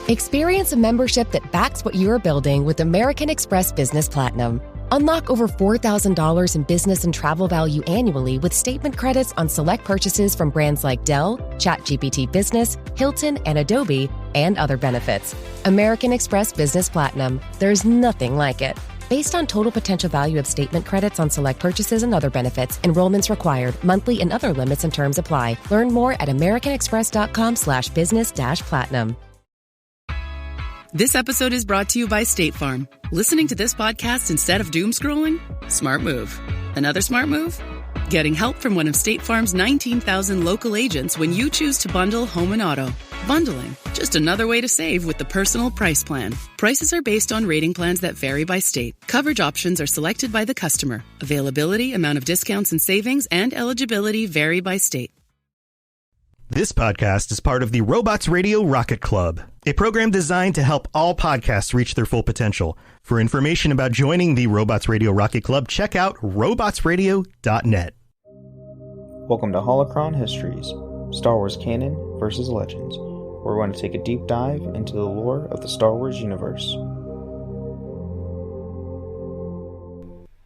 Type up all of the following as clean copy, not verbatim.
Experience a membership that backs what you're building with American Express Business Platinum. Unlock over $4,000 in business and travel value annually with statement credits on select purchases from brands like Dell, ChatGPT Business, Hilton, and Adobe, and other benefits. American Express Business Platinum. There's nothing like it. Based on total potential value of statement credits on select purchases and other benefits, enrollments required, monthly and other limits and terms apply. Learn more at americanexpress.com/business-platinum. This episode is brought to you by State Farm. Listening to this podcast instead of doom scrolling? Smart move. Another smart move? Getting help from one of State Farm's 19,000 local agents when you choose to bundle home and auto. Bundling, just another way to save with the Personal Price Plan. Prices are based on rating plans that vary by state. Coverage options are selected by the customer. Availability, amount of discounts and savings, and eligibility vary by state. This podcast is part of the Robots Radio Rocket Club, a program designed to help all podcasts reach their full potential. For information about joining the Robots Radio Rocket Club, check out robotsradio.net. Welcome to Holocron Histories, Star Wars Canon versus Legends, where we're going to take a deep dive into the lore of the Star Wars universe.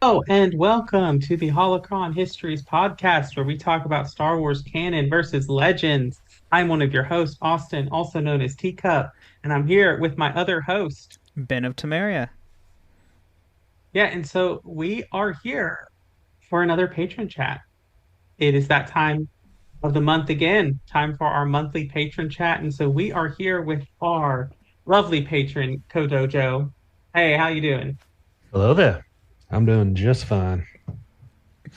Hello, and welcome to the Holocron Histories podcast, where we talk about Star Wars canon versus legends. I'm one of your hosts, Austin, also known as Teacup, and I'm here with my other host, Ben of Temeria. Yeah, and so we are here for another patron chat. It is that time of the month again, time for our monthly patron chat, and so we are here with our lovely patron, Kodojo. Hey, how you doing? Hello there. I'm doing just fine.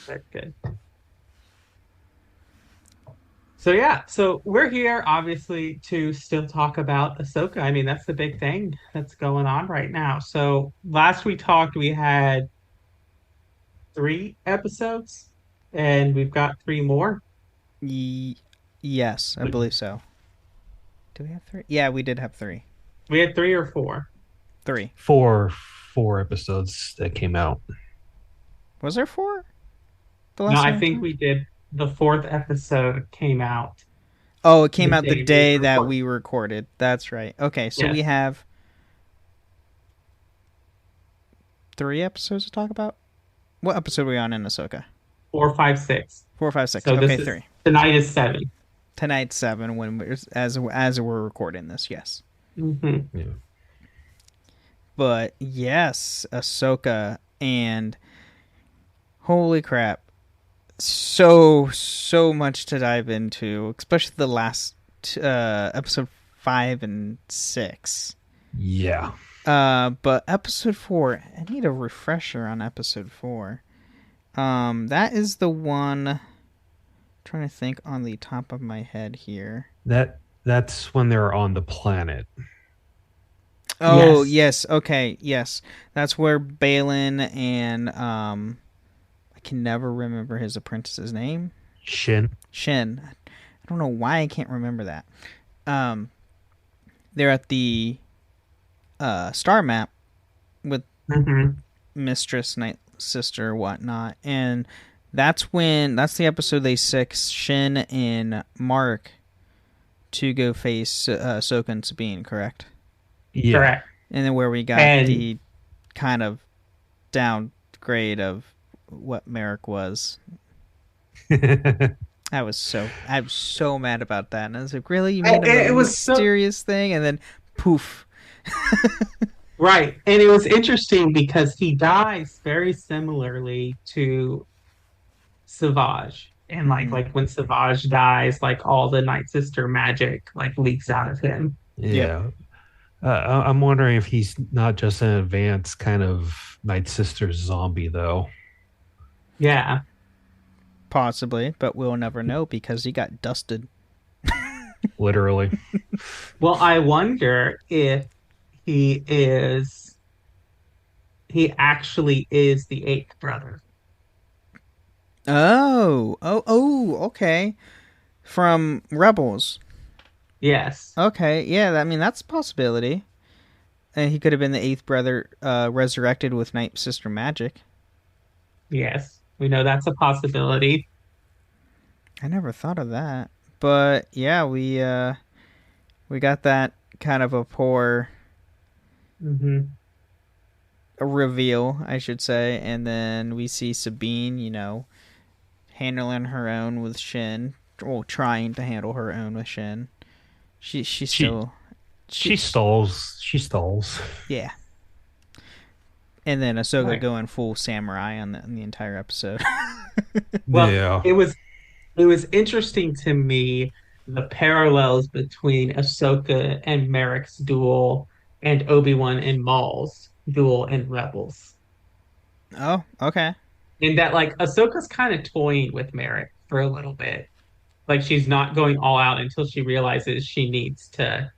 That's good. So we're here obviously to still talk about Ahsoka. I mean, that's the big thing that's going on right now. So last we talked, we had 3 episodes, and we've got 3 more. Yes, I believe so. Do we have 3? Yeah, we did have 3. We had 3 or 4? 3. 4 episodes that came out. Was there 4? No, I think we did. The 4th episode came out. Oh, it came out the day that we recorded. That's right. Okay, so we have 3 episodes to talk about? What episode are we on in Ahsoka? 4, 5, 6. 4, 5, 6. So okay, 3. Tonight is 7. Tonight's 7 when as we're recording this, yes. Mm-hmm. Yeah. But yes, Ahsoka, and holy crap, so much to dive into, especially the last episode 5 and 6. Yeah. But episode 4, I need a refresher on episode 4. That is the one. I'm trying to think on the top of my head here. That's when they're on the planet. Oh, yes. Okay, yes. That's where Balin and, I can never remember his apprentice's name. Shin. I don't know why I can't remember that. They're at the star map with Mistress, Night Sister, whatnot. And that's the episode they sent Shin and Mark to go face Ahsoka and Sabine, correct? Yeah. Correct. And then where we got the kind of downgrade of what Merrick was. I was so mad about that. And I was like, really? You made a mysterious thing? And then poof. Right. And it was interesting because he dies very similarly to Savage. And like when Savage dies, like all the Night Sister magic like leaks out of him. Yeah. I'm wondering if he's not just an advanced kind of Night Sister zombie, though. Yeah. Possibly, but we'll never know because he got dusted. Literally. Well, I wonder if he actually is the 8th brother. Oh, okay. From Rebels. Yes. Okay, yeah, I mean, that's a possibility. And he could have been the 8th brother resurrected with Night Sister magic. Yes, we know that's a possibility. I never thought of that. But, yeah, we got that kind of a poor reveal, I should say. And then we see Sabine, handling her own with Shin. Well, trying to handle her own with Shin. She stalls. She stalls. Yeah. And then Ahsoka going full samurai on the entire episode. Well, yeah. It was interesting to me, the parallels between Ahsoka and Merrick's duel and Obi-Wan and Maul's duel in Rebels. Oh, okay. In that, like, Ahsoka's kind of toying with Merrick for a little bit. Like, she's not going all out until she realizes she needs to,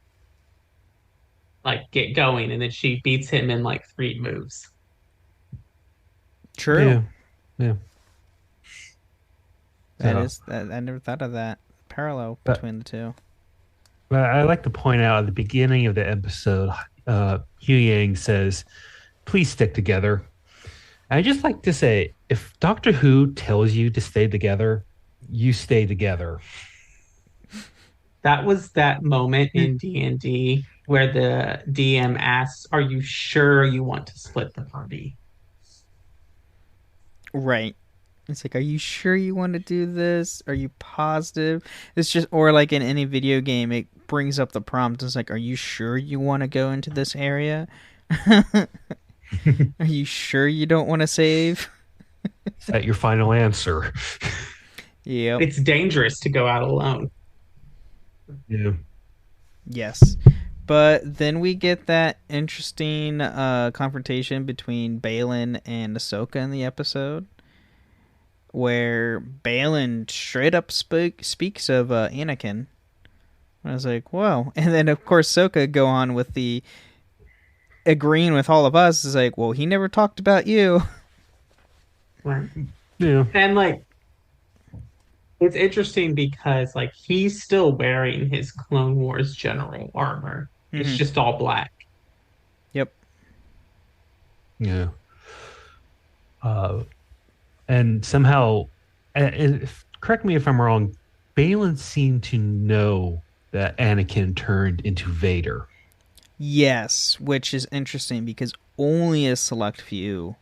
like, get going, and then she beats him in, like, 3 moves. True. Yeah. I never thought of that parallel between the two. But I like to point out at the beginning of the episode, Hu Yang says, "Please stick together." I just like to say, if Doctor Who tells you to stay together, you stay together. That was that moment in D&D where the DM asks, "Are you sure you want to split the party?" Right. It's like, are you sure you want to do this? Are you positive? It's just, or like in any video game, it brings up the prompt. It's like, are you sure you want to go into this area? Are you sure you don't want to save? Is that your final answer? Yep. It's dangerous to go out alone. Yeah. Yes. But then we get that interesting confrontation between Baylan and Ahsoka in the episode, where Baylan straight up speaks of Anakin. I was like, whoa. And then, of course, Ahsoka go on with the agreeing with all of us. Is like, well, he never talked about you. Right. Yeah. And, like, it's interesting because, like, he's still wearing his Clone Wars general armor. It's just all black. Yep. Yeah. And somehow, correct me if I'm wrong, Baylan seemed to know that Anakin turned into Vader. Yes, which is interesting because only a select few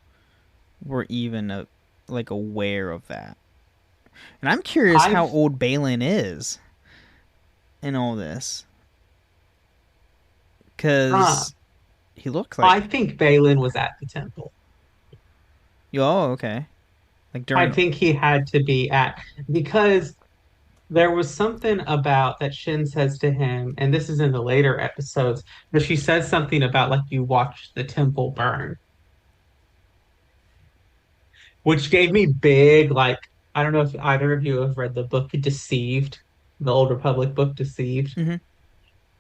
were even aware of that. And I'm curious how old Baylan is in all this. Because he looks like... I think Baylan was at the temple. Oh, okay. I think he had to be at... Because there was something about that Shin says to him, and this is in the later episodes, but she says something about, like, you watched the temple burn. Which gave me big, like... I don't know if either of you have read the book Deceived, the Old Republic book Deceived. Mm-hmm.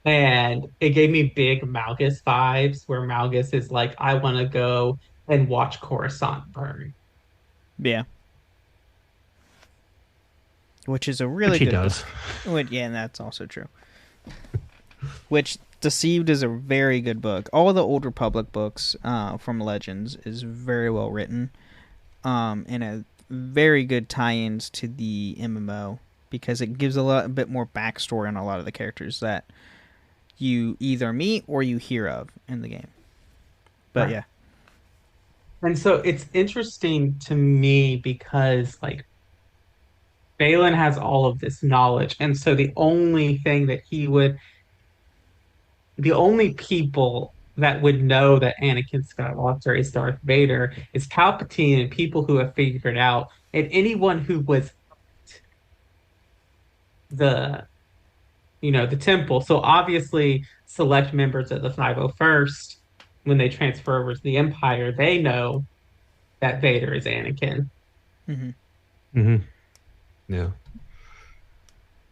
And it gave me big Malgus vibes, where Malgus is like, I want to go and watch Coruscant burn. Yeah. Which is a really good book. Does. Yeah, and that's also true. Which, Deceived is a very good book. All the Old Republic books from Legends is very well written. And a very good tie-ins to the MMO, because it gives a bit more backstory on a lot of the characters that you either meet or you hear of in the game. But yeah. And so it's interesting to me because, like, Baylan has all of this knowledge, and so the only people that would know that Anakin Skywalker is Darth Vader is Palpatine and people who have figured out, and anyone who was the temple. So obviously select members of the 501st, when they transfer over to the Empire, they know that Vader is Anakin. Mm-hmm. Mm-hmm. Yeah.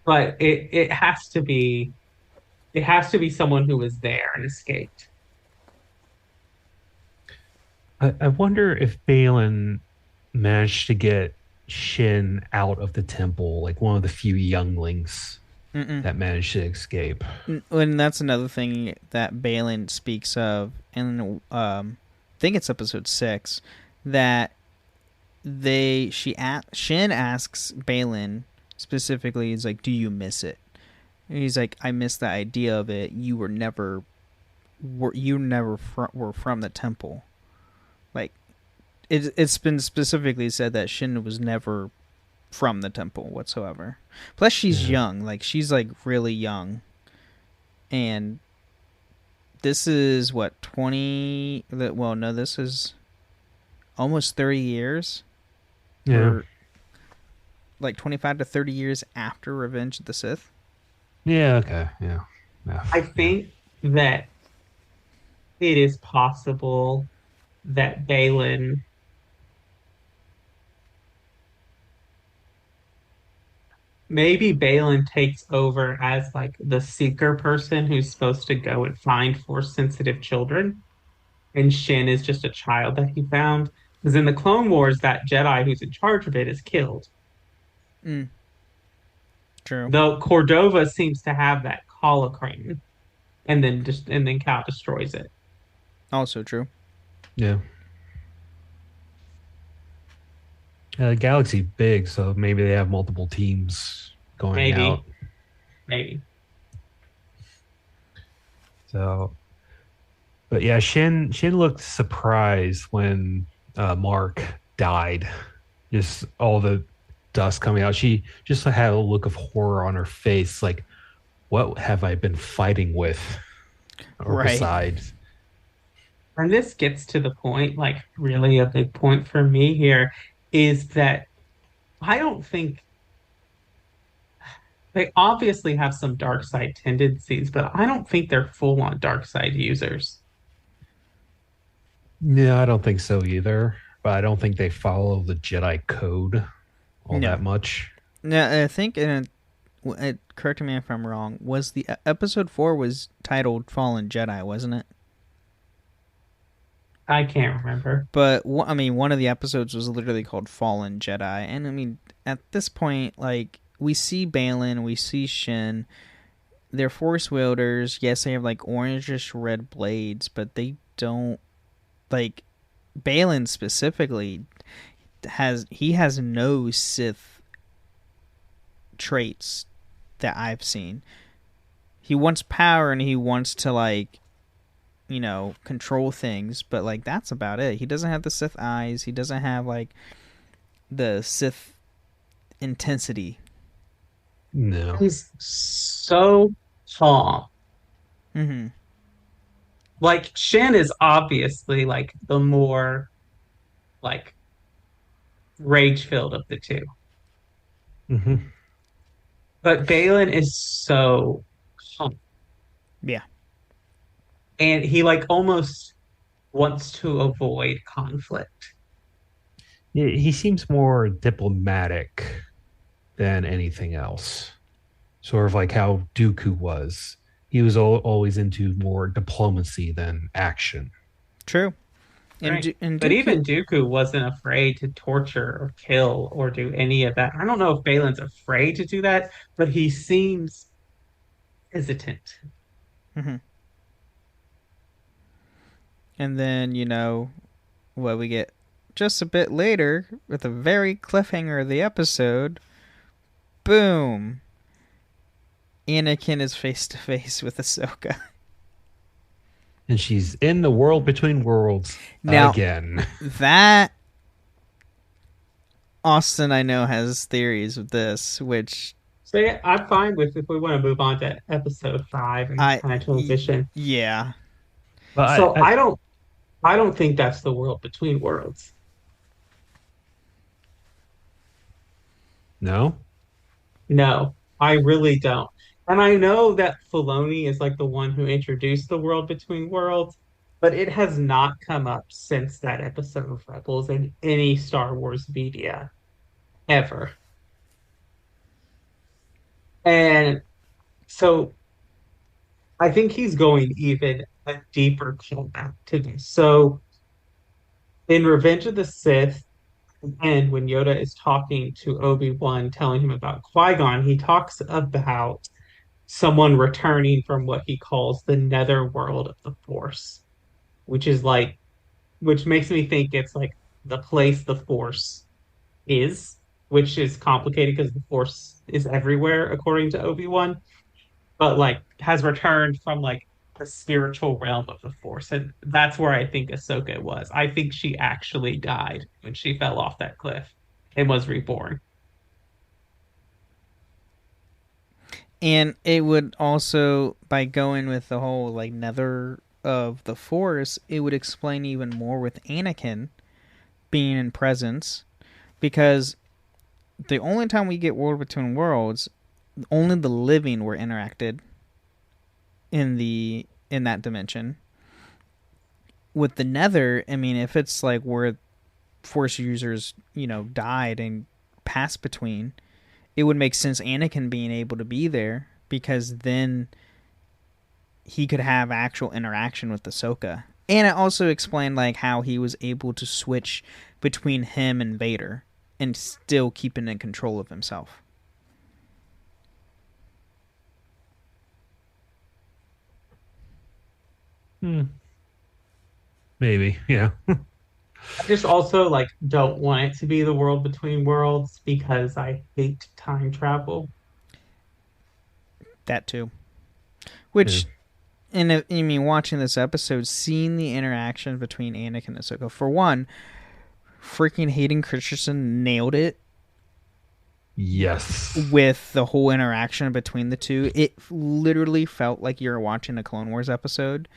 But it has to be someone who was there and escaped. I wonder if Baylan managed to get Shin out of the temple, like one of the few younglings that managed to escape. And that's another thing that Baylan speaks of, and I think it's episode 6, that Shin asks Baylan specifically, is like, do you miss it? He's like, I miss the idea of it. You never were from the temple. Like, it's been specifically said that Shin was never from the temple whatsoever. Plus, she's young. Like, she's like really young. And this is what, 20? Well, no, this is almost 30 years. Yeah. Or like 25 to 30 years after Revenge of the Sith. Yeah, okay. Yeah. I think that it is possible that Balin takes over as like the seeker person who's supposed to go and find force sensitive children, and Shin is just a child that he found. Because in the Clone Wars, that Jedi who's in charge of it is killed. True. Though Cordova seems to have that holocron, and then Cal destroys it. Also true. Yeah. The galaxy big, so maybe they have multiple teams going out. Maybe. So, but yeah, Shin looked surprised when Mark died. Just all the dust coming out. She just had a look of horror on her face, like, what have I been fighting with? Or besides. And this gets to the point, like really a big point for me here, is that I don't think they obviously have some dark side tendencies, but I don't think they're full on dark side users. Yeah, I don't think so either. But I don't think they follow the Jedi code all that much. No, I think, correct me if I'm wrong, was the episode 4 was titled Fallen Jedi, wasn't it? I can't remember. But, I mean, one of the episodes was literally called Fallen Jedi. And, I mean, at this point, like, we see Balin, we see Shin. They're Force wielders. Yes, they have, like, orangish red blades, but they don't, like, Balin specifically has no Sith traits that I've seen. He wants power and he wants to, like, you know, control things, but like that's about it. He doesn't have the Sith eyes. He doesn't have like the Sith intensity. No, he's so calm. Mm-hmm. Like Shin is obviously like the more like rage-filled of the two. Mm-hmm. But Balin is so calm. Yeah. And he like almost wants to avoid conflict. He seems more diplomatic than anything else. Sort of like how Dooku was. He was always into more diplomacy than action. True. Right. But even Dooku wasn't afraid to torture or kill or do any of that. I don't know if Balin's afraid to do that, but he seems hesitant. Mm-hmm. And then, you know, what we get just a bit later with a very cliffhanger of the episode. Boom. Anakin is face to face with Ahsoka. And she's in the world between worlds now, again. That Austin, I know, has theories of this, which... So yeah, I'm fine with if we want to move on to episode 5 and kind of transition. Yeah. But so I don't think that's the world between worlds. No? No, I really don't. And I know that Filoni is like the one who introduced the world between worlds, but it has not come up since that episode of Rebels in any Star Wars media ever. And so I think he's going even a deeper callback to this. So in Revenge of the Sith, and when Yoda is talking to Obi-Wan, telling him about Qui-Gon, he talks about someone returning from what he calls the netherworld of the Force, which makes me think it's like the place the Force is, which is complicated because the Force is everywhere, according to Obi-Wan. but like has returned from like the spiritual realm of the Force. And that's where I think Ahsoka was. I think she actually died when she fell off that cliff and was reborn. And it would also, by going with the whole like nether of the Force, it would explain even more with Anakin being in presence, because the only time we get World Between Worlds, only the living were interacted in that dimension. With the nether, I mean, if it's like where Force users, died and passed between, it would make sense Anakin being able to be there, because then he could have actual interaction with Ahsoka. And it also explained like how he was able to switch between him and Vader and still keeping in control of himself. Maybe, yeah. I just also like don't want it to be the World Between Worlds because I hate time travel. That too. Which, I mean, watching this episode, seeing the interaction between Anakin and Ahsoka, for one, freaking Hayden Christensen nailed it. Yes. With the whole interaction between the two. It literally felt like you were watching a Clone Wars episode.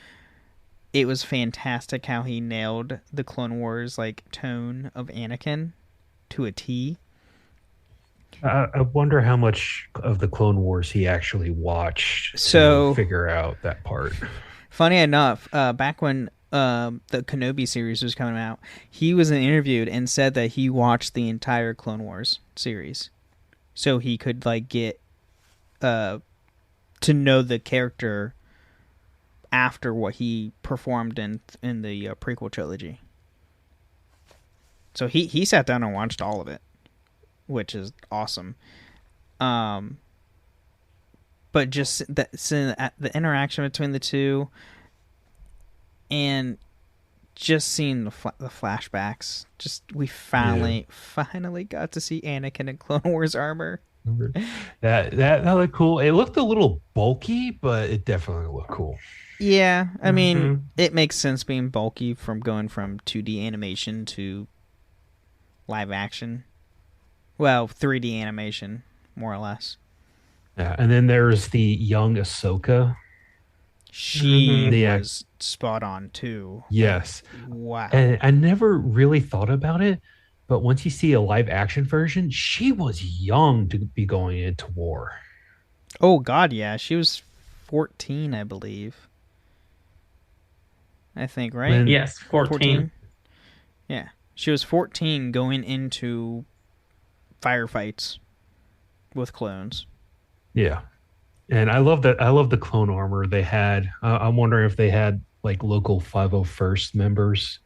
It was fantastic how he nailed the Clone Wars like tone of Anakin to a T. I wonder how much of the Clone Wars he actually watched to figure out that part. Funny enough, back when the Kenobi series was coming out, he was interviewed and said that he watched the entire Clone Wars series, so he could like get to know the character after what he performed in the prequel trilogy. So he sat down and watched all of it, which is awesome. But just the interaction between the two, and just seeing the flashbacks, just we finally got to see Anakin in Clone Wars armor. That looked cool. It looked a little bulky, but it definitely looked cool. Yeah, I mean, it makes sense being bulky from going from 2D animation to live action. Well, 3D animation, more or less. Yeah, and then there's the young Ahsoka. She was spot on, too. Yes. Wow. And I never really thought about it, but once you see a live action version, she was young to be going into war. Oh, God, yeah. She was 14, I believe. I think, right? Yes, 14. Yeah. She was 14 going into firefights with clones. Yeah. And I love that. I love the clone armor they had. I'm wondering if they had like local 501st members.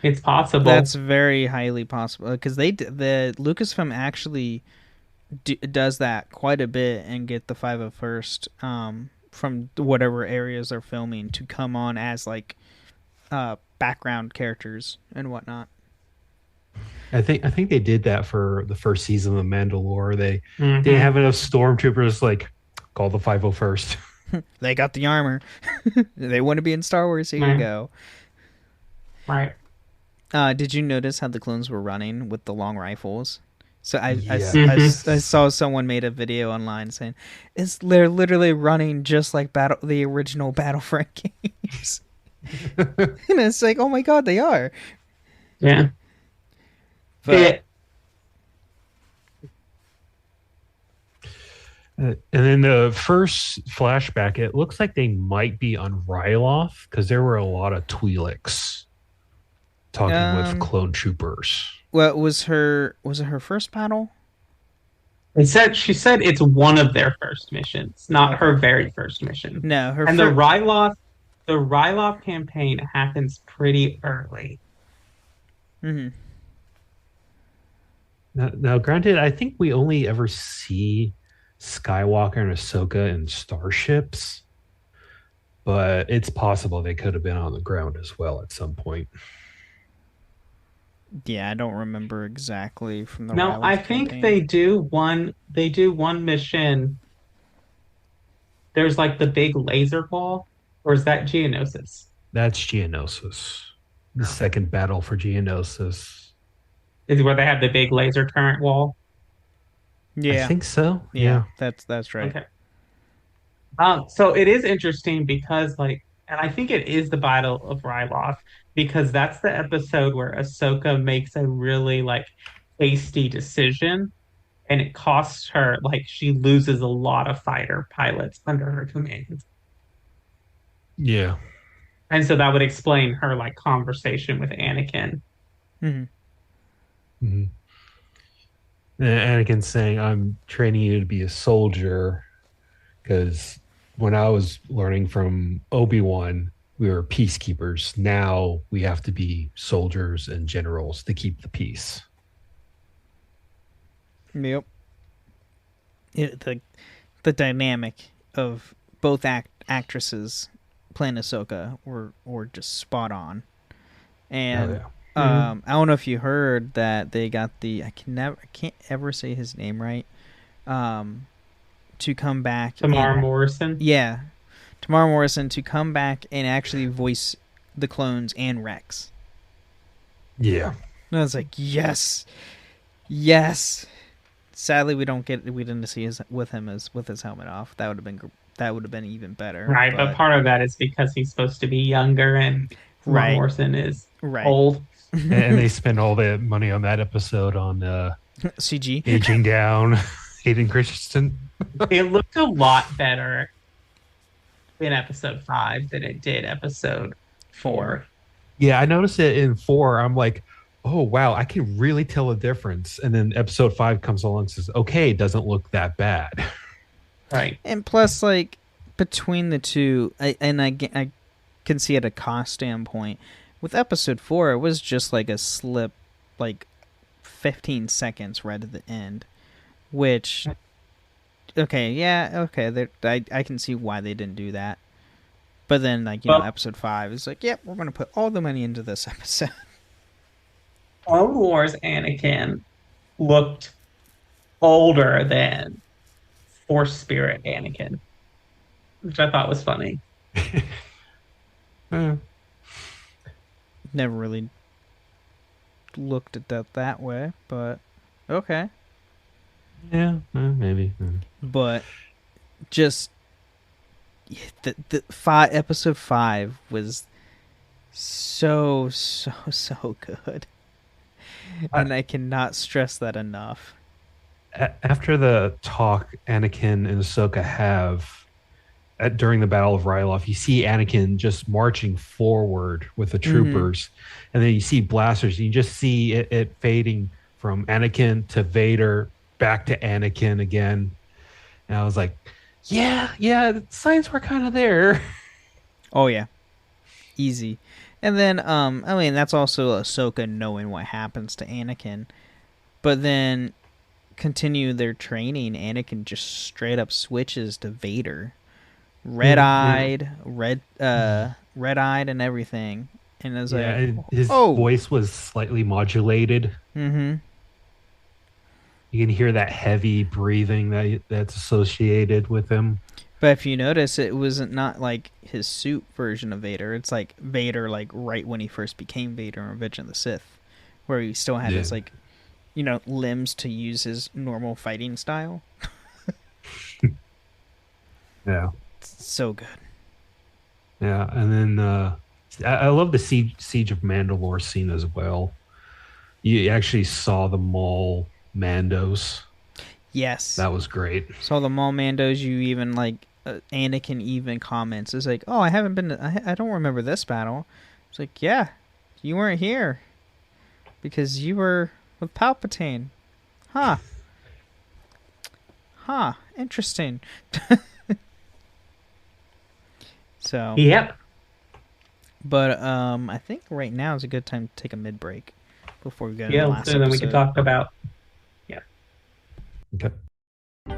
It's possible. That's very highly possible, because the Lucasfilm actually does that quite a bit and get the 501st from whatever areas they're filming to come on as like background characters and whatnot. I think they did that for the first season of The Mandalore. They didn't have enough stormtroopers. Like, call the 501st. They got the armor. They want to be in Star Wars. Here you go. Right. Did you notice how the clones were running with the long rifles? So I saw someone made a video online saying they're literally running just like the original Battlefront games. And it's like, oh my God, they are. Yeah. But, and then the first flashback, it looks like they might be on Ryloth, because there were a lot of Twi'leks talking with clone troopers. Well, was it her first battle? She said it's one of their first missions, not her very first mission. No, the Ryloth campaign happens pretty early. Mm-hmm. Now, granted, I think we only ever see Skywalker and Ahsoka in starships, but it's possible they could have been on the ground as well at some point. Yeah, I don't remember exactly from the. No, I think they do one mission there's like the big laser wall, or is that Geonosis? That's Geonosis. The second battle for Geonosis. Is where they have the big laser current wall? Yeah. I think so. Yeah. That's right. Okay. So it is interesting because like, and I think it is the Battle of Ryloth because that's the episode where Ahsoka makes a really like hasty decision, and it costs her like she loses a lot of fighter pilots under her command. Yeah. And so that would explain her like conversation with Anakin. Mm-hmm. Mm-hmm. And Anakin saying, "I'm training you to be a soldier," because when I was learning from Obi-Wan, we were peacekeepers. Now we have to be soldiers and generals to keep the peace. Yep. The dynamic of both actresses playing Ahsoka were just spot on. And I don't know if you heard that they got I can't ever say his name right. To come back. Tamara Morrison? Yeah. Tamara Morrison to come back and actually voice the clones and Rex. Yeah. And I was like, yes. Yes. Sadly, we didn't see with his helmet off. That would have been even better. Right, but part of that is because he's supposed to be younger and Tamara Morrison is old. And they spend all the money on that episode on CG. Aging down Hayden Christensen. It looked a lot better in episode 5 than it did episode 4. Yeah, I noticed it in 4. I'm like, oh, wow, I can really tell a difference. And then episode 5 comes along and says, okay, it doesn't look that bad. Right. And plus, like, between the two, I can see at a cost standpoint, with episode 4, it was just like a slip, like 15 seconds right at the end, which, I can see why they didn't do that. But then, like, episode 5 is like, yep, we're going to put all the money into this episode. Clone Wars Anakin looked older than Force Spirit Anakin, which I thought was funny. Never really looked at that way, but okay. Yeah, maybe. But just episode 5 was so good. And I cannot stress that enough. After the talk Anakin and Ahsoka have during the Battle of Ryloth, you see Anakin just marching forward with the troopers, and then you see blasters. You just see it fading from Anakin to Vader, back to Anakin again. And I was like, yeah, the signs were kind of there. Oh, yeah. Easy. And then, that's also Ahsoka knowing what happens to Anakin. But then, continue their training, Anakin just straight up switches to Vader. Red-eyed and everything. And I was his voice was slightly modulated. Mm-hmm. You can hear that heavy breathing that's associated with him. But if you notice, it wasn't not like his suit version of Vader. It's like Vader, like right when he first became Vader in Revenge of the Sith, where he still had his like, limbs to use his normal fighting style. Yeah, it's so good. Yeah, and then I love the Siege of Mandalore scene as well. You actually saw the Maul Mandos. Yes, that was great. Saw the Maul Mandos. You even like. Anakin even comments, it's like, oh, I don't remember this battle. It's like, yeah, you weren't here because you were with Palpatine. Huh, interesting. So yep. But I think right now is a good time to take a mid break before we go to the last so then we can talk about okay.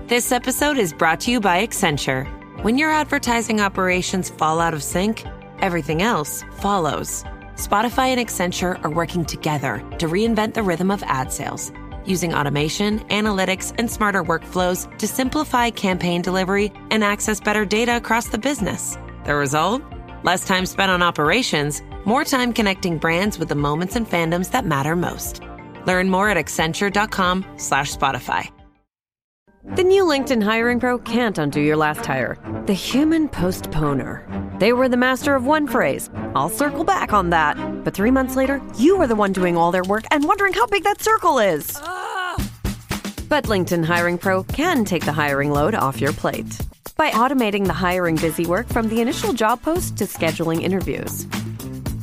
This episode is brought to you by Accenture. When your advertising operations fall out of sync, everything else follows. Spotify and Accenture are working together to reinvent the rhythm of ad sales. using automation, analytics, and smarter workflows to simplify campaign delivery and access better data across the business. The result? Less time spent on operations, more time connecting brands with the moments and fandoms that matter most. Learn more at Accenture.com/Spotify. The new LinkedIn Hiring Pro can't undo your last hire. The human postponer. They were the master of one phrase. I'll circle back on that. But 3 months later, you were the one doing all their work and wondering how big that circle is. But LinkedIn Hiring Pro can take the hiring load off your plate. By automating the hiring busy work from the initial job post to scheduling interviews.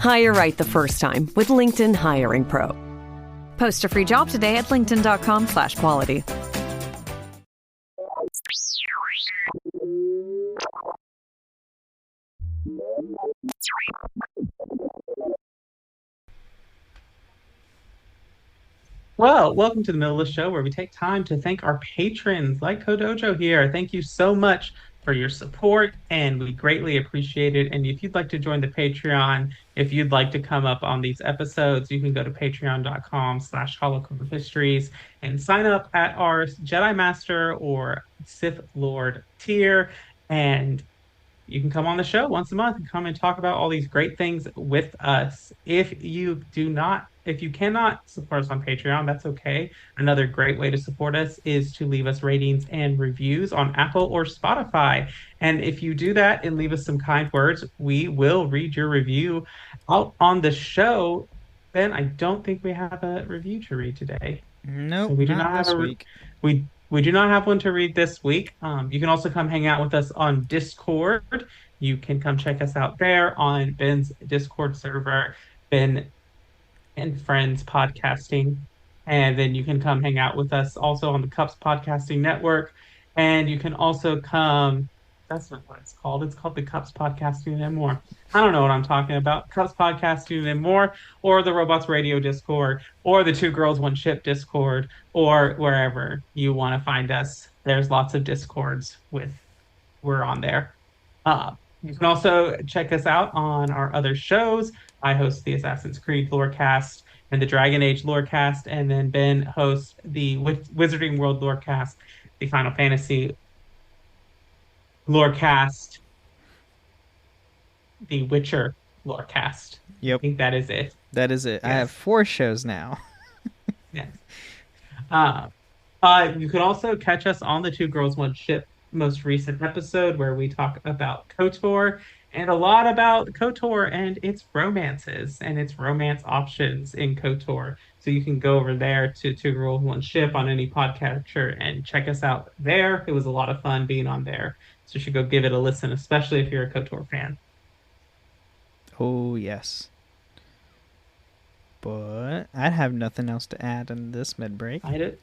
Hire right the first time with LinkedIn Hiring Pro. Post a free job today at linkedin.com/quality. Well, welcome to the middle of the show where we take time to thank our patrons like Kodojo here. Thank you so much for your support, and we greatly appreciate it. And if you'd like to join the Patreon, if you'd like to come up on these episodes, you can go to patreon.com/holocronhistories and sign up at our Jedi Master or Sith Lord tier. And you can come on the show once a month and come and talk about all these great things with us. If you cannot support us on Patreon, that's okay. Another great way to support us is to leave us ratings and reviews on Apple or Spotify. And if you do that and leave us some kind words, we will read your review out on the show. Ben, I don't think we have a review to read today. No, so we do not have this week. We do not have one to read this week. You can also come hang out with us on Discord. You can come check us out there on Ben's Discord server, Ben and Friends Podcasting. And then you can come hang out with us also on the Cups Podcasting Network. And you can also come, that's not what it's called. It's called the Cups Podcasting and More. I don't know what I'm talking about. Cups Podcasting and More, or the Robots Radio Discord, or the Two Girls One Ship Discord, or wherever you want to find us. There's lots of Discords we're on there. You can also check us out on our other shows. I host the Assassin's Creed Lorecast and the Dragon Age Lorecast, and then Ben hosts the Wizarding World Lorecast, the Final Fantasy Lorecast, the Witcher Lorecast. Yep. I think that is it. That is it. Yes. I have 4 shows now. Yes. You can also catch us on the Two Girls One Ship most recent episode where we talk about KOTOR and a lot about KOTOR and its romances and its romance options in KOTOR. So you can go over there to Two Girls One Ship on any podcatcher and check us out there. It was a lot of fun being on there. So you should go give it a listen, especially if you're a KOTOR fan. Oh, yes. But I'd have nothing else to add in this mid-break. I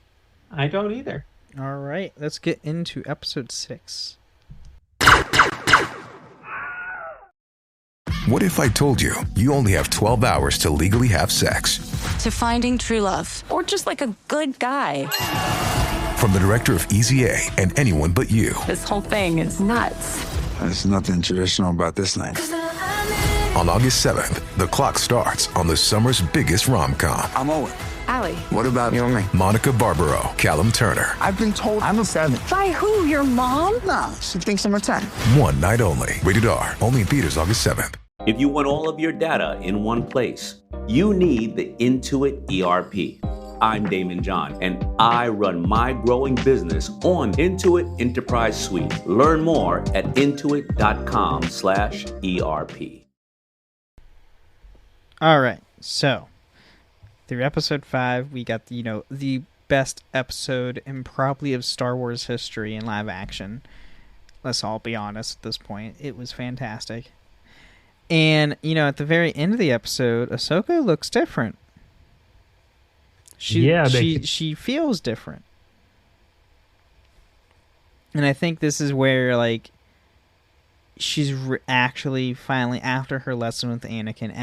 don't either. All right, let's get into episode 6. What if I told you you only have 12 hours to legally have sex? To finding true love. Or just like a good guy. From the director of Easy A and Anyone But You. This whole thing is nuts. There's nothing traditional about this night. On August 7th, the clock starts on the summer's biggest rom-com. I'm Owen. Allie. What about you and me? Monica Barbaro, Callum Turner. I've been told I'm a 7. By who? Your mom? Nah, she thinks I'm a 10. One night only. Rated R. Only in theaters August 7th. If you want all of your data in one place, you need the Intuit ERP. I'm Damon John, and I run my growing business on Intuit Enterprise Suite. Learn more at intuit.com/ERP. All right, so through episode 5, we got the best episode in probably of Star Wars history in live action. Let's all be honest at this point. It was fantastic. And, at the very end of the episode, Ahsoka looks different. She feels different. And I think this is where, she's actually finally, after her lesson with Anakin,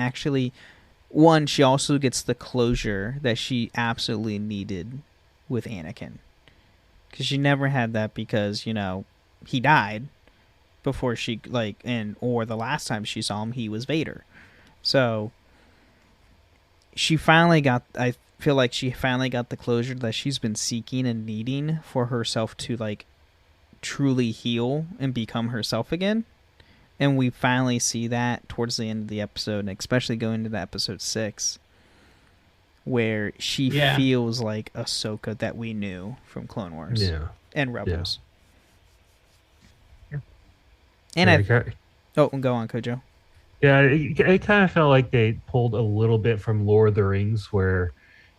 she also gets the closure that she absolutely needed with Anakin. Because she never had that because, he died before she, or the last time she saw him, he was Vader. So, she finally got, feel like she finally got the closure that she's been seeking and needing for herself to like truly heal and become herself again. And we finally see that towards the end of the episode, and especially going into episode 6, where she feels like Ahsoka that we knew from Clone Wars and Rebels. And go on, Kojo. Yeah, it kind of felt like they pulled a little bit from Lord of the Rings, where,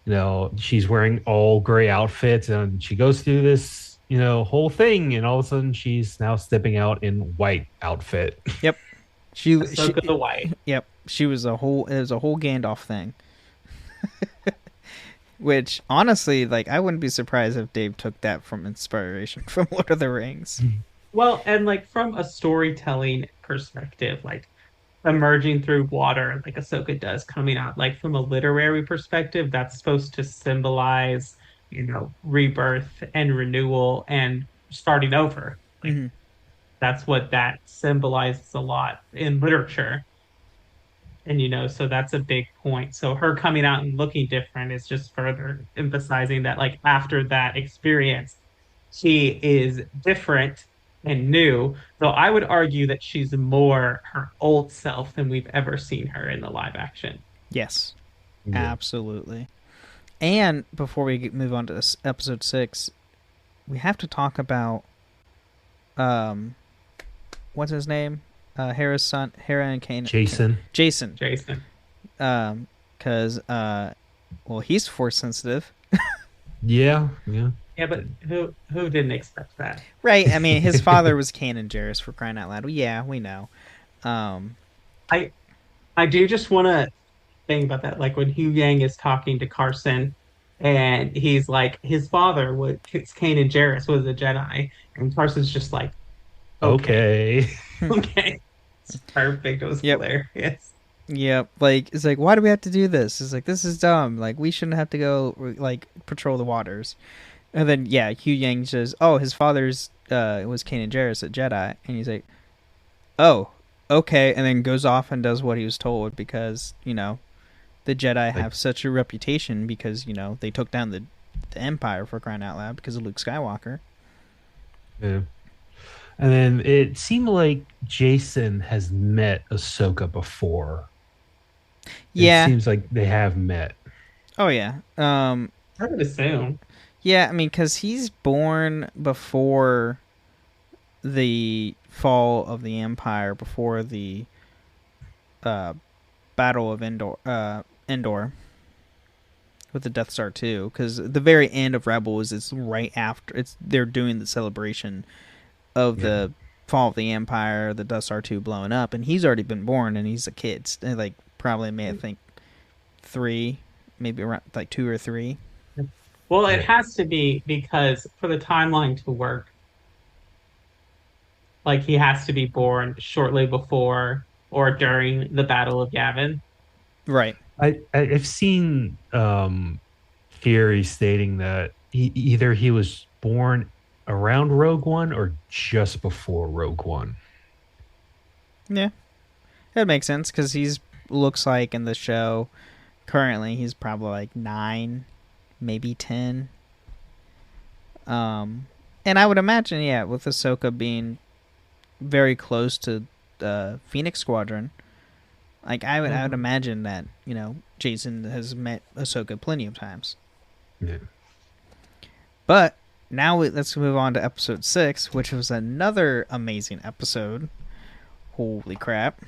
you know, she's wearing all gray outfits and she goes through this, you know, whole thing, and all of a sudden she's now stepping out in white outfit. Yep. She the white. Yep. It was a whole Gandalf thing. Which honestly, like, I wouldn't be surprised if Dave took that from inspiration from Lord of the Rings. Well, and like from a storytelling perspective, like emerging through water, like Ahsoka does, coming out, like from a literary perspective, that's supposed to symbolize, you know, rebirth and renewal and starting over. Like, that's what that symbolizes a lot in literature. And, you know, so that's a big point. So her coming out and looking different is just further emphasizing that, like, after that experience, she is different and new. Though I would argue that she's more her old self than we've ever seen her in the live action. Yes, absolutely. And before we move on to this episode 6, we have to talk about what's his name? Hera's son, Hera and Kanan. Jason. Because well, he's force sensitive. Yeah, but who didn't expect that? Right. I mean, his father was Kanan Jarrus, for crying out loud. Well, yeah, we know. I do just want to think about that. Like when Hu Yang is talking to Carson, and he's like, his father was Kanan Jarrus was a Jedi, and Carson's just like, okay. It's perfect. It was hilarious. Yep. Like, it's like, why do we have to do this? It's like, this is dumb. Like, we shouldn't have to go like patrol the waters. And then Hu Yang says, oh, his father's was Kanan Jarrus, a Jedi, and he's like, oh, okay, and then goes off and does what he was told, because, you know, the Jedi have such a reputation because, you know, they took down the Empire, for crying out loud, because of Luke Skywalker. Yeah. And then it seemed like Jason has met Ahsoka before. Yeah. It seems like they have met. Oh, yeah. I would assume. Yeah, I mean, because he's born before the fall of the Empire, before the Battle of Endor with the Death Star 2, because the very end of Rebels is right after they're doing the celebration of the fall of the Empire, the Death Star 2 blowing up, and he's already been born, and he's a kid, like probably I think 3, maybe around like 2 or 3. Well, it has to be, because for the timeline to work, like, he has to be born shortly before or during the Battle of Yavin. Right. I've seen theories stating that either he was born around Rogue One or just before Rogue One. Yeah. That makes sense, because he's looks like in the show currently he's probably like 9, maybe 10. And I would imagine, with Ahsoka being very close to the Phoenix Squadron, like I would imagine that, you know, Jason has met Ahsoka plenty of times. Yeah. But now let's move on to episode 6, which was another amazing episode. Holy crap.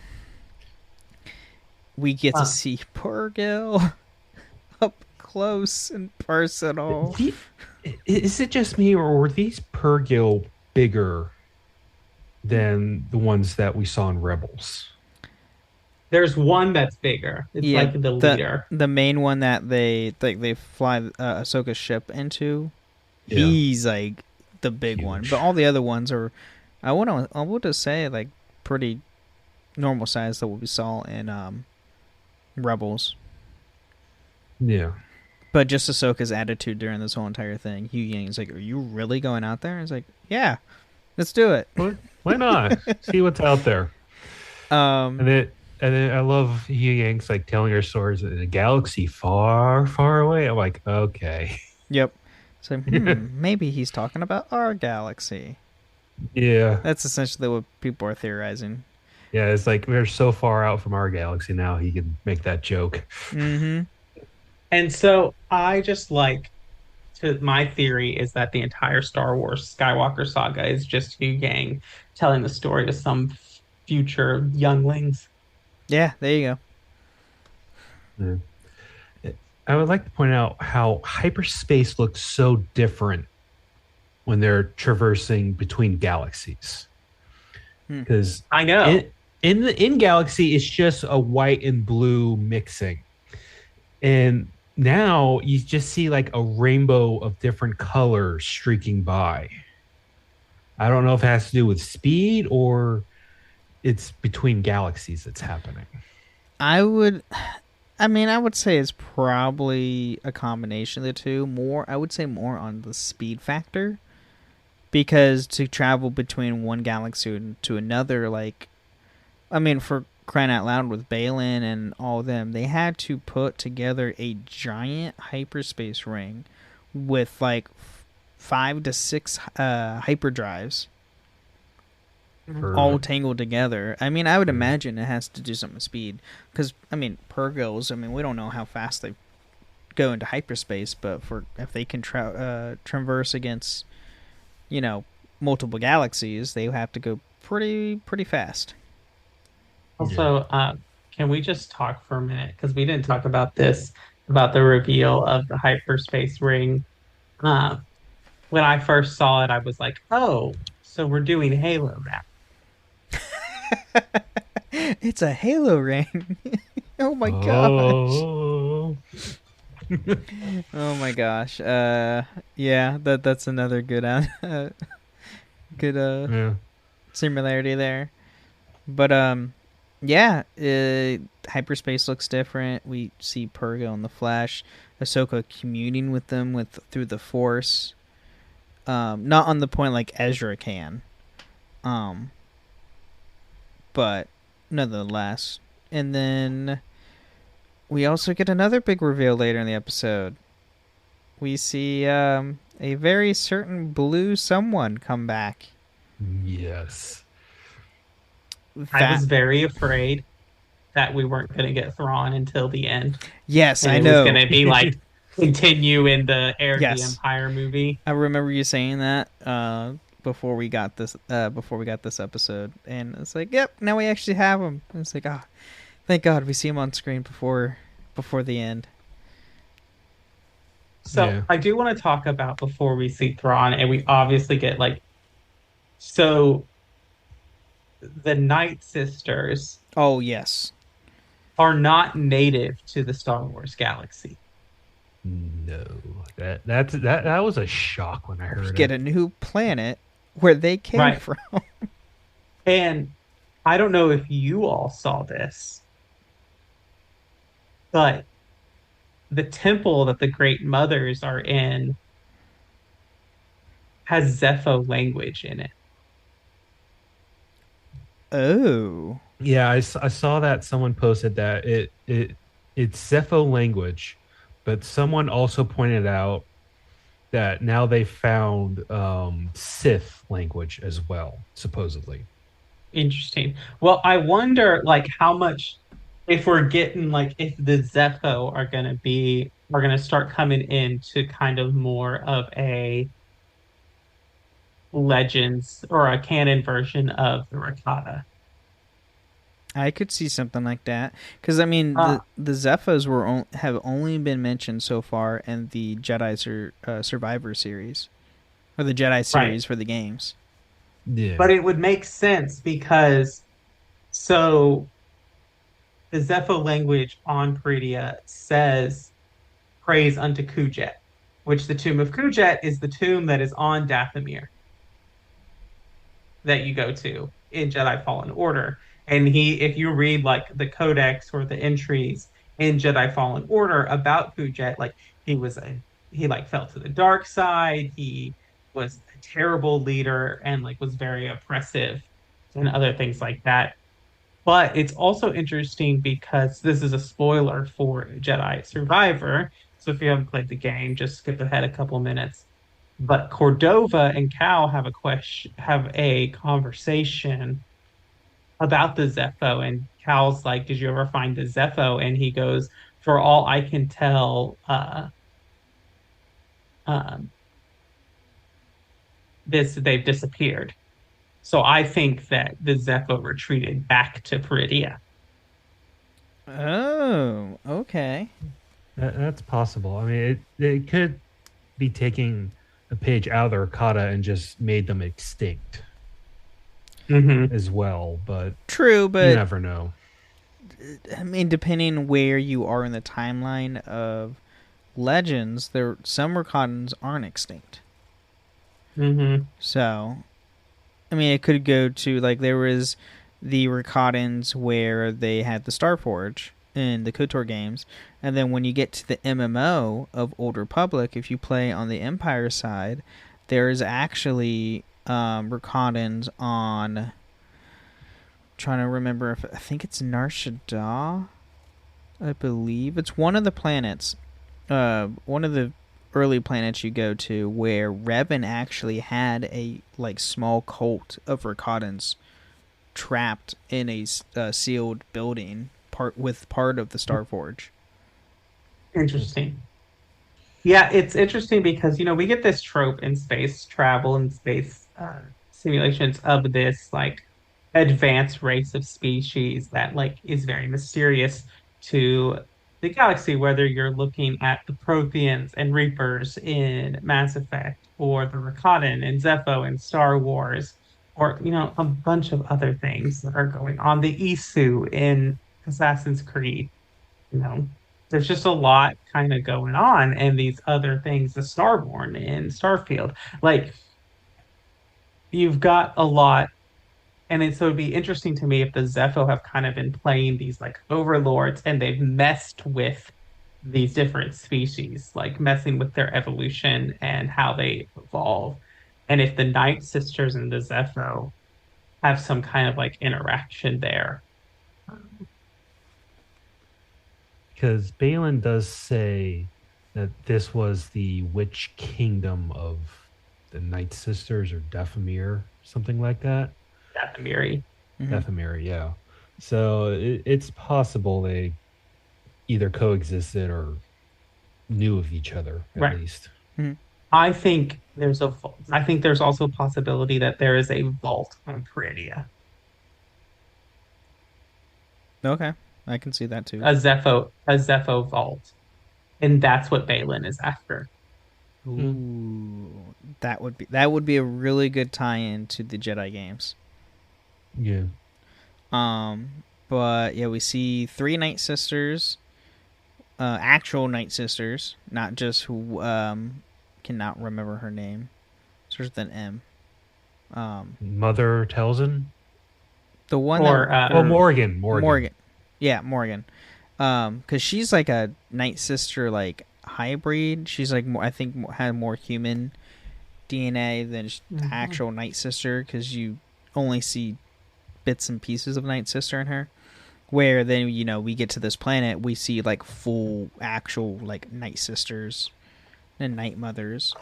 We get to see Purrgil up close and personal. Is it just me, or were these Purrgil bigger than the ones that we saw in Rebels? There's one that's bigger. It's like the leader. The main one that they fly Ahsoka's ship into. Yeah. He's like the big one. But all the other ones are, I would just say, like pretty normal size that we saw in Rebels. Yeah. But just Ahsoka's attitude during this whole entire thing. Hu Yang's like, are you really going out there? And he's like, yeah, let's do it. Why not? See what's out there. And And then I love Yu Yang's like telling her stories in a galaxy far, far away. I'm like, okay. Yep. So maybe he's talking about our galaxy. Yeah. That's essentially what people are theorizing. Yeah, it's like we're so far out from our galaxy now, he can make that joke. Mm-hmm. And so I just like my theory is that the entire Star Wars Skywalker saga is just Yu Yang telling the story to some future younglings. Yeah, there you go. Yeah. I would like to point out how hyperspace looks so different when they're traversing between galaxies. Because I know in galaxy it's just a white and blue mixing, and now you just see like a rainbow of different colors streaking by. I don't know if it has to do with speed or it's between galaxies that's happening. I would say it's probably a combination of the two. I would say more on the speed factor. Because to travel between one galaxy to another, for crying out loud, with Balin and all of them, they had to put together a giant hyperspace ring with 5 to 6 hyperdrives all tangled together. I would imagine it has to do something with speed. Because, Purgos, we don't know how fast they go into hyperspace, but if they can traverse against multiple galaxies, they have to go pretty fast. Also, can we just talk for a minute? Because we didn't talk about this, about the reveal of the hyperspace ring. When I first saw it, I was like, oh, so we're doing Halo now. It's a Halo ring. Oh my gosh. Oh my gosh. That's another good similarity there. But hyperspace looks different. We see Purgo in the Flash, Ahsoka communing with them through the Force. Not on the point like Ezra can. But nonetheless. And then we also get another big reveal later in the episode. We see a very certain blue someone come back. Yes. I was very afraid that we weren't going to get Thrawn until the end. Yes, and I it know. It was going to be continue in the Heir of the Empire movie. I remember you saying that before we got this episode, and it's like, yep, now we actually have him. And it's like, thank God we see him on screen before the end. So I do want to talk about before we see Thrawn, and we obviously get so the Night Sisters. Oh yes, are not native to the Star Wars galaxy. No, that was a shock when I heard it. Get a new planet where they came from. And I don't know if you all saw this, but the temple that the Great Mothers are in has Zepho language in it. Oh. Yeah, I saw that someone posted that it's Zepho language, but someone also pointed out that now they found Sith language as well, supposedly. Interesting. Well, I wonder how much, if we're getting if the Zepho are gonna start coming into kind of more of a Legends or a canon version of the Rakata. I could see something like that because the Zephos have only been mentioned so far in the Jedi Survivor series, or the Jedi series for the games. Yeah, but it would make sense because the Zepho language on Peridea says praise unto Kujet, which the tomb of Kujet is the tomb that is on Dathomir that you go to in Jedi Fallen Order. And if you read the codex or the entries in Jedi Fallen Order about Kujet, he fell to the dark side. He was a terrible leader and was very oppressive and other things like that. But it's also interesting because this is a spoiler for Jedi Survivor. So if you haven't played the game, just skip ahead a couple minutes. But Cordova and Cal have a conversation about the Zepho, and Cal's like, "Did you ever find the Zepho?" And he goes, "For all I can tell, um, they've disappeared." So I think that the Zepho retreated back to Peridia. Oh, okay. That's possible. I mean, it could be taking a page out of the Rakata and just made them extinct as well. But true, but you never know. I mean, depending where you are in the timeline of Legends, some Rakatans aren't extinct. So, I mean, it could go to, like, there was the Rakatans where they had the Starforge in the KOTOR games, and then when you get to the MMO of Old Republic, if you play on the Empire side, there's actually Rakatans on... trying to remember if I think it's Nar Shaddaa, I believe. It's one of the planets, one of the early planets you go to, where Revan actually had a small cult of Rakatans trapped in a sealed building part of the Starforge. Interesting. Yeah, it's interesting because we get this trope in space travel and space simulations of this advanced race of species that is very mysterious to the galaxy, whether you're looking at the Protheans and Reapers in Mass Effect, or the Rakatan and Zepho in Star Wars, or a bunch of other things that are going on. The Isu in Assassin's Creed. There's just a lot kind of going on, and these other things, the Starborn in Starfield, you've got a lot. And so it'd be interesting to me if the Zepho have kind of been playing these overlords, and they've messed with these different species, messing with their evolution and how they evolve. And if the Night Sisters and the Zepho have some kind of interaction there. Because Balin does say that this was the witch kingdom of the Night Sisters or Dathomir, something like that. Dathomiri. Dathomiri, yeah. So it's possible they either coexisted or knew of each other at least. I think there's also a possibility that there is a vault on Peridia. Okay, I can see that too. A Zepho vault, and that's what Balin is after. Ooh, that would be a really good tie-in to the Jedi games. Yeah. But yeah, we see 3 Night Sisters, actual Night Sisters, not just who cannot remember her name. Starts with an M. Mother Telzin? The one Morgan. Morgan. Yeah, Morgan. Because she's like a Night Sister hybrid. She's I think had more human DNA than actual Night Sister, because you only see bits and pieces of Night Sister in her. Where then we get to this planet, we see full actual Night Sisters and Night Mothers.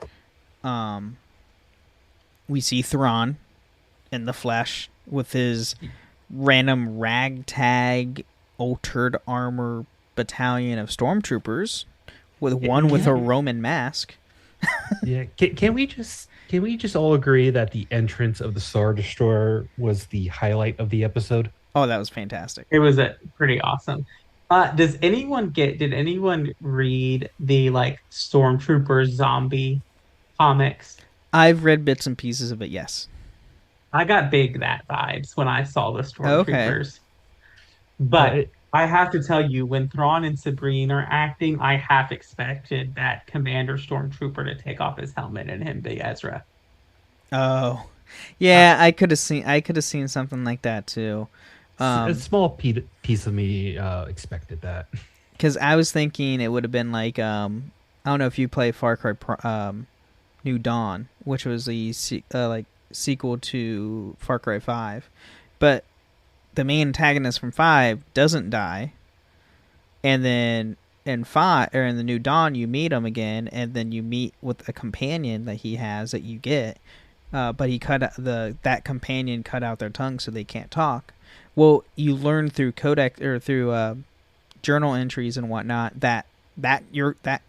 We see Thrawn in the flesh with his random ragtag altered armor battalion of stormtroopers, with one with a Roman mask. Yeah, can we just all agree that the entrance of the Star Destroyer was the highlight of the episode? Oh, that was fantastic. It was pretty awesome. Did anyone read the Stormtrooper zombie comics? I've read bits and pieces of it, yes. I got big that vibes when I saw the Stormtroopers. Okay. But I have to tell you, when Thrawn and Sabrine are acting, I half expected that Commander Stormtrooper to take off his helmet and him be Ezra. Oh, yeah, I could have seen something like that too. A small piece of me expected that, because I was thinking it would have been I don't know if you play Far Cry New Dawn, which was the sequel to Far Cry 5, but the main antagonist from 5 doesn't die, and then in 5 or in the New Dawn you meet him again, and then you meet with a companion that he has that you get, but he that companion cut out their tongue so they can't talk. Well, you learn through codex or through journal entries and whatnot that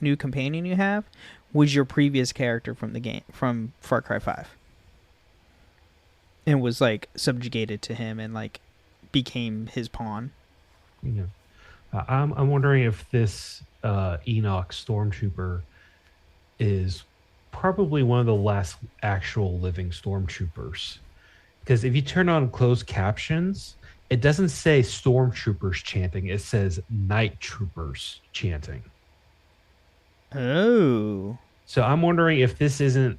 new companion you have was your previous character from the game, from Far Cry 5, and was like subjugated to him and like became his pawn. Yeah. I'm wondering if this Enoch Stormtrooper is probably one of the last actual living Stormtroopers. Because if you turn on closed captions, it doesn't say Stormtroopers chanting. It says Night Troopers chanting. Oh. So I'm wondering if this isn't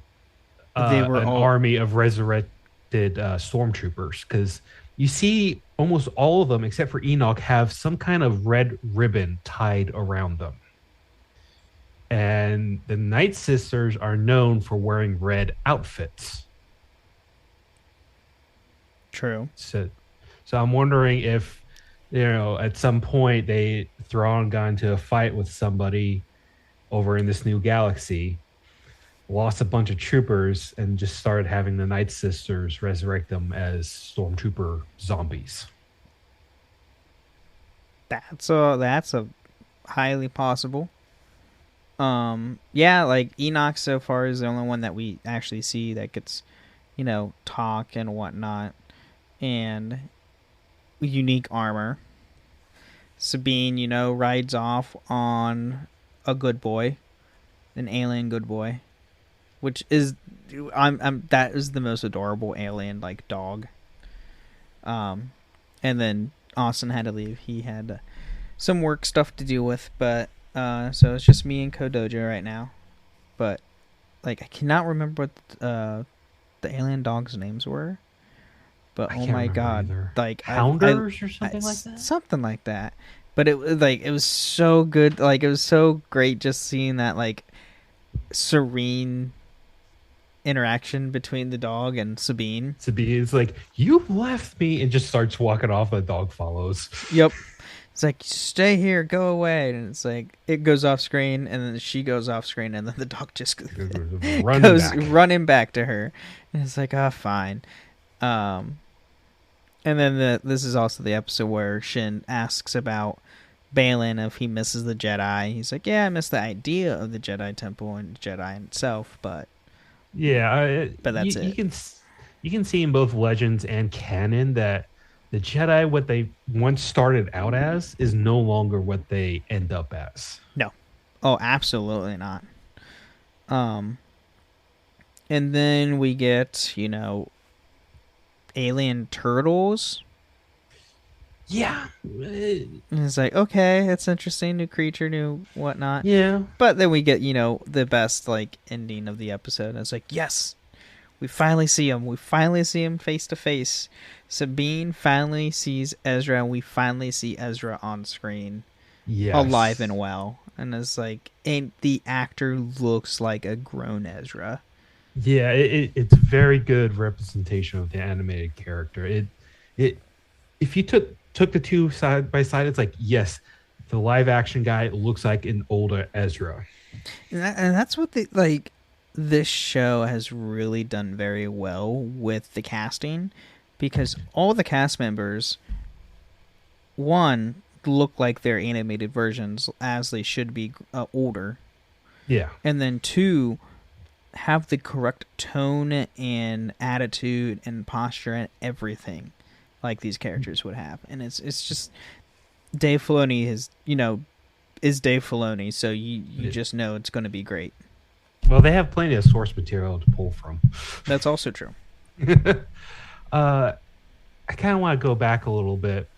an army of resurrected Stormtroopers. Because you see almost all of them, except for Enoch, have some kind of red ribbon tied around them. And the Night Sisters are known for wearing red outfits. True. So I'm wondering if, at some point Thrawn got into a fight with somebody over in this new galaxy, lost a bunch of troopers, and just started having the Night Sisters resurrect them as Stormtrooper zombies. That's a highly possible. Yeah, like Enoch so far is the only one that we actually see that gets, talk and whatnot, and unique armor. Sabine, rides off on a good boy, an alien good boy, which is that is the most adorable alien like dog. And then Austin had to leave. He had some work stuff to deal with, but so it's just me and Kodojo right now. But like I cannot remember what the alien dogs' names were. But oh my god, either. Like Hounders or something like that. Something like that. But it was so good. Like it was so great just seeing that like serene interaction between the dog and Sabine. Sabine's like, "You left me," and just starts walking off. The dog follows. Yep. It's like, "Stay here, go away," and it's like it goes off screen, and then she goes off screen, and then the dog just goes running back to her, and it's like, "Oh, fine." And then this is also the episode where Shin asks about Balin if he misses the Jedi. He's like, "Yeah, I miss the idea of the Jedi Temple and Jedi itself, but but that's it." You can see in both Legends and canon that the Jedi, what they once started out as, is no longer what they end up as. No, oh, absolutely not. And then we get alien turtles. Yeah. And it's like, okay, that's interesting. New creature, new whatnot. Yeah. But then we get, the best, like, ending of the episode. And it's like, yes, we finally see him. We finally see him face to face. Sabine finally sees Ezra, and we finally see Ezra on screen. Yes. Alive and well. And it's like, and the actor looks like a grown Ezra. Yeah, it's very good representation of the animated character. It if you took the two side by side, it's like, yes, the live action guy looks like an older Ezra, and that's what this show has really done very well with the casting, because all the cast members, one, look like their animated versions as they should be older. Yeah, and then two, have the correct tone and attitude and posture and everything like these characters would have. And it's just Dave Filoni is Dave Filoni, so you just know it's going to be great. Well, they have plenty of source material to pull from. That's also true. I kind of want to go back a little bit.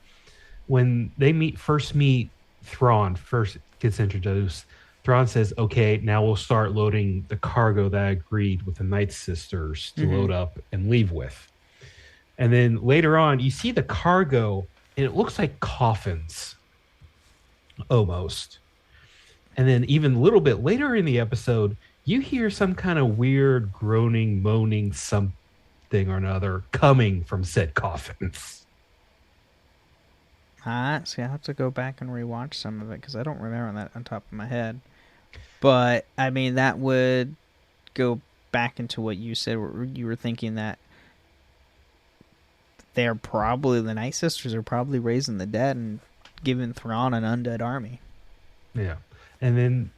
When they first meet Thrawn, first gets introduced, Thrawn says, "Okay, now we'll start loading the cargo that I agreed with the Night Sisters to load up and leave with." And then later on, you see the cargo, and it looks like coffins, almost. And then even a little bit later in the episode, you hear some kind of weird groaning, moaning, something or another coming from said coffins. See, I have to go back and rewatch some of it because I don't remember that on top of my head. But I mean, that would go back into what you said. You were thinking that they're probably the Night Sisters are probably raising the dead and giving Thrawn an undead army. Yeah, and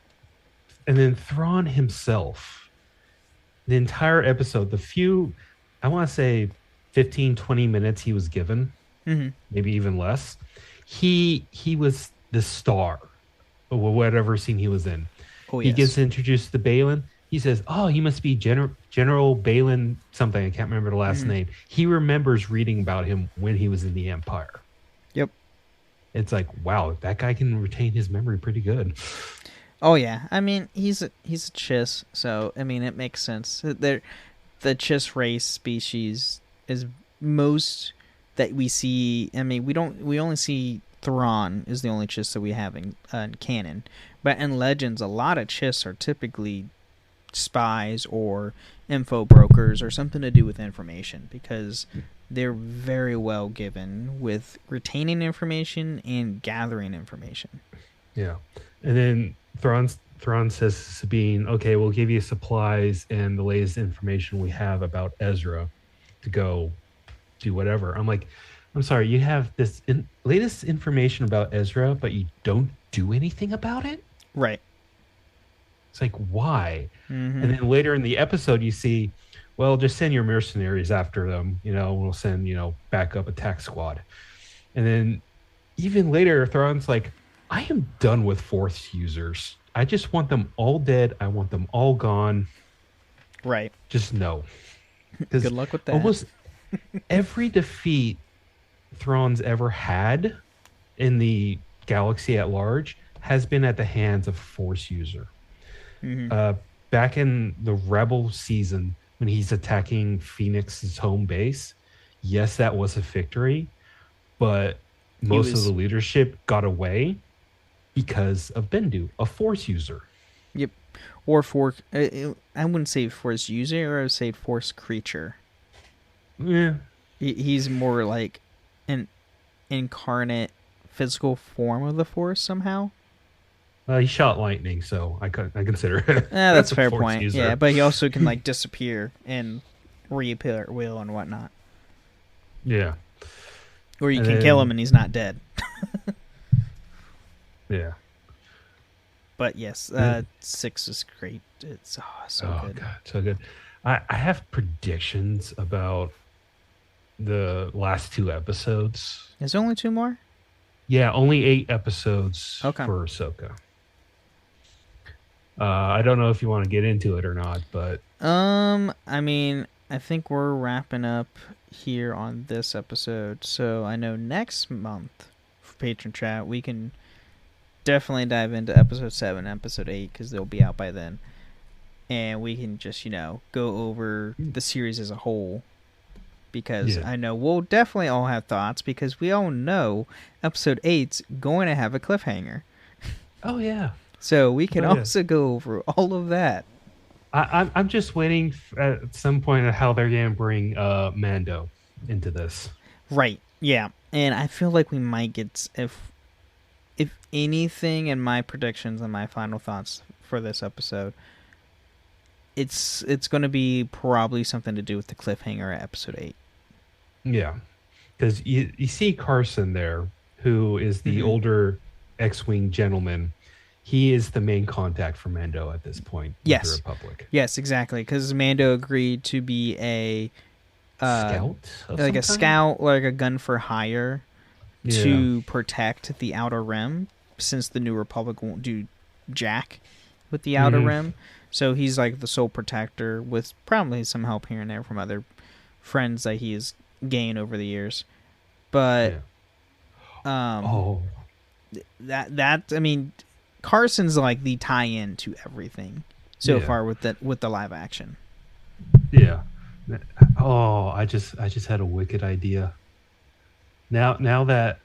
then Thrawn himself, the entire episode, the few, I want to say 15, 20 minutes he was given, maybe even less, he was the star of whatever scene he was in. Oh, he yes. gets introduced to Balin. He says, "Oh, you must be General Balin something. I can't remember the last name." He remembers reading about him when he was in the Empire. Yep. It's like, wow, that guy can retain his memory pretty good. Oh yeah, I mean he's a Chiss, so I mean it makes sense. The Chiss race species is most that we see. I mean we only see Thrawn is the only Chiss that we have in canon, but in Legends a lot of Chiss are typically spies or info brokers or something to do with information because they're very well given with retaining information and gathering information. Yeah, and then Thrawn says to Sabine, "Okay, we'll give you supplies and the latest information we have about Ezra to go do whatever." I'm like, I'm sorry, you have this latest information about Ezra, but you don't do anything about it? Right. It's like, why? And then later in the episode, you see, well, just send your mercenaries after them. We'll send, backup attack squad. And then even later, Thrawn's like, I am done with Force users. I just want them all dead. I want them all gone. Right. Just no. Good luck with that. Almost every defeat Thrawn's ever had in the galaxy at large has been at the hands of Force user. Back in the Rebel season, when he's attacking Phoenix's home base, yes, that was a victory, but most of the leadership got away because of Bendu, a Force user. Yep. Or I wouldn't say Force user, I would say Force creature. Yeah. He's more like an incarnate physical form of the Force somehow. He shot lightning, so I consider it. That's a fair Force point. user. Yeah, but he also can like disappear and reappear at will and whatnot. Yeah. Or you can kill him and he's not dead. Yeah. But yes, 6 is great. It's so good. God, so good. I have predictions about the last 2 episodes. Is there only 2 more? Yeah, only 8 episodes for Ahsoka. I don't know if you want to get into it or not, but I mean, I think we're wrapping up here on this episode. So I know next month for Patron Chat, we can definitely dive into episode 7, episode 8, because they'll be out by then. And we can just, go over the series as a whole. Because I know we'll definitely all have thoughts, because we all know episode 8's going to have a cliffhanger. Oh, yeah. So we can also go over all of that. I'm just waiting at some point at how they're going to bring Mando into this. Right. Yeah. And I feel like we might get, if anything, in my predictions and my final thoughts for this episode, it's going to be probably something to do with the cliffhanger at episode 8. Yeah. Because you see Carson there, who is the older X-Wing gentleman. He is the main contact for Mando at this point. Yes. With the Republic. Yes, exactly. Because Mando agreed to be a scout, like a scout, like a gun for hire, to protect the Outer Rim, since the New Republic won't do jack with the Outer Rim. So he's like the sole protector, with probably some help here and there from other friends that he has gained over the years. But that I mean, Carson's like the tie-in to everything so far with the live action. Yeah. Oh, I just had a wicked idea. Now that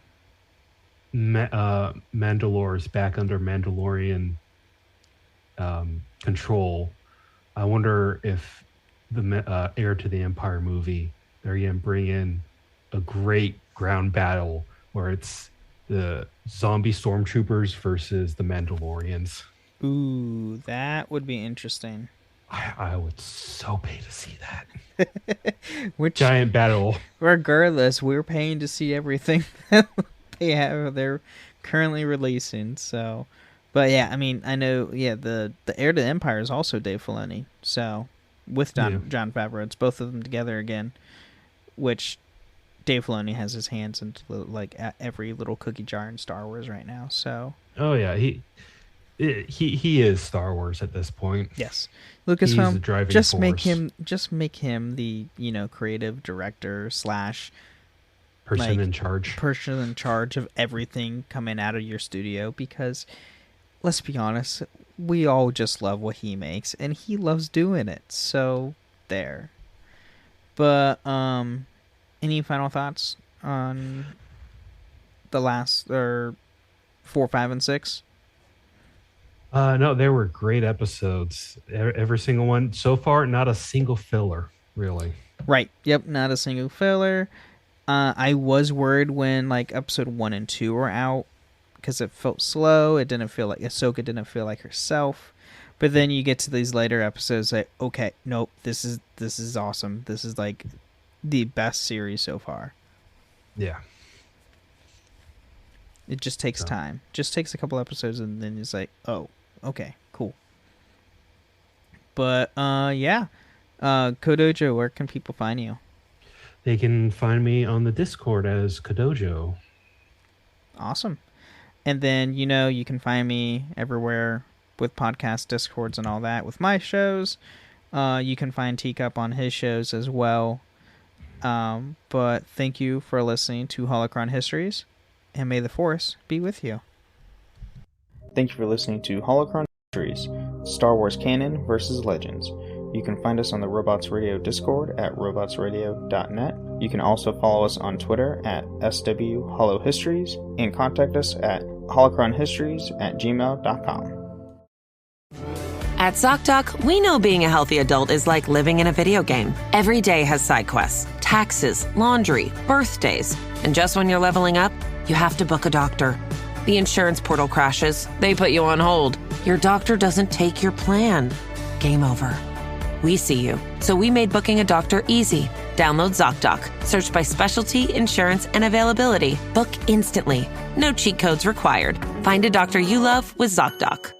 Mandalore is back under Mandalorian control, I wonder if the Heir to the Empire movie, they're going to bring in a great ground battle where it's the zombie stormtroopers versus the Mandalorians. Ooh, that would be interesting. I would so pay to see that. Which giant battle. Regardless, we're paying to see everything that they're currently releasing. So, but yeah, I mean, I know, yeah, the heir to the Empire is also Dave Filoni. So, with John Favreau, it's both of them together again. Which Dave Filoni has his hands into like every little cookie jar in Star Wars right now. So. Oh yeah, he is Star Wars at this point. Yes, Lucasfilm, just make him the creative director / person in charge of everything coming out of your studio, because let's be honest, we all just love what he makes and he loves doing it. So there. But any final thoughts on the last 4, 5, and 6? No, they were great episodes. Every single one. So far, not a single filler, really. Right. Yep, not a single filler. I was worried when episode 1 and 2 were out because it felt slow. It didn't feel like Ahsoka didn't feel like herself. But then you get to these later episodes like, okay, nope, this is awesome. This is the best series so far. Yeah. It just takes time. Just takes a couple episodes and then it's like, oh, okay, cool. But yeah. Kodojo, where can people find you? They can find me on the Discord as Kodojo. Awesome. And then, you can find me everywhere with podcast Discords and all that with my shows. You can find Teacup on his shows as well. But thank you for listening to Holocron Histories, and may the Force be with you. Thank you for listening to Holocron Histories, Star Wars Canon versus Legends. You can find us on the Robots Radio Discord at robotsradio.net. You can also follow us on Twitter at SWHoloHistories and contact us at holocronhistories@gmail.com. At ZocDoc, we know being a healthy adult is like living in a video game. Every day has side quests, taxes, laundry, birthdays. And just when you're leveling up, you have to book a doctor. The insurance portal crashes. They put you on hold. Your doctor doesn't take your plan. Game over. We see you. So we made booking a doctor easy. Download ZocDoc. Search by specialty, insurance, and availability. Book instantly. No cheat codes required. Find a doctor you love with ZocDoc.